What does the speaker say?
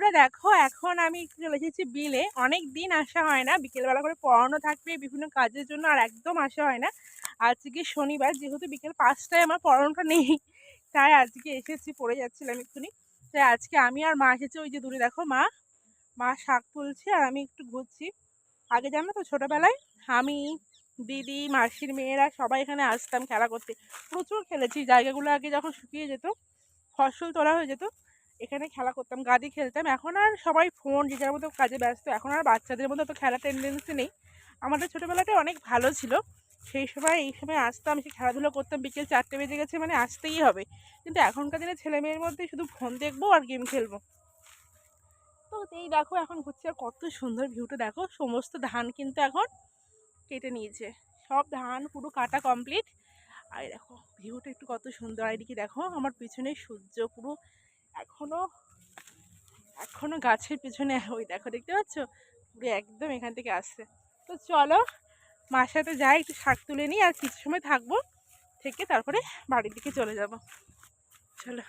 বন্ধুরা দেখো, এখন আমি চলে এসেছি বিলে। অনেক দিন আসা হয় না, বিকেলবেলা করে পড়ানো থাকবে বিভিন্ন কাজের জন্য, আর একদম আসা হয় না। আজকে শনিবার, যেহেতু বিকেল 5টায় আমার পড়ানোটা নেই, তাই আজকে এসেছি, পড়ে যাচ্ছিলাম এক্ষুনি। তাই আজকে আমি আর মা এসেছি। ওই যে দূরে দেখো মা মা শাক তুলছে আর আমি একটু ঘুরছি। আগে জানো তো ছোটবেলায় আমি, দিদি, মাসির মেয়েরা সবাই এখানে আসতাম খেলা করতে। প্রচুর খেলেছি, জায়গাগুলো আগে যখন শুকিয়ে যেত, ফসল তোলা হয়ে যেত, এখানে খেলা করতাম, গাদি খেলতাম। এখন আর সবাই ফোন, যে যার মতো কাজে ব্যস্ত, এখন আর বাচ্চাদের মধ্যে তো খেলার টেন্ডেন্সি নেই। আমাদের ছোটোবেলাটা অনেক ভালো ছিল। সেই সময় এই সময় আসতাম, সে খেলাধুলো করতাম, বিকেল 4টে বেজে গেছে মানে আসতেই হবে। কিন্তু এখনকার দিনে ছেলে মেয়ের মধ্যে শুধু ফোন দেখবো আর গেম খেলবো। তো এই দেখো এখন ঘুরছে, আর কত সুন্দর ভিউটা দেখো। সমস্ত ধান কিন্তু এখন কেটে নিয়েছে, সব ধান পুরো কাটা কমপ্লিট। আর দেখো ভিউটা একটু কত সুন্দর। আর এদিকে দেখো আমার পিছনে সূর্য পুরো এখনো এখনো গাছের পিছনে, ওই দেখো দেখতে পাচ্ছ, পুরো একদম এখান থেকে আসছে। তো চলো মার সাথে যাই, একটু শাক তুলে নিই, আর কিছু সময় থাকবো, থেকে তারপরে বাড়ির দিকে চলে যাব। চলো।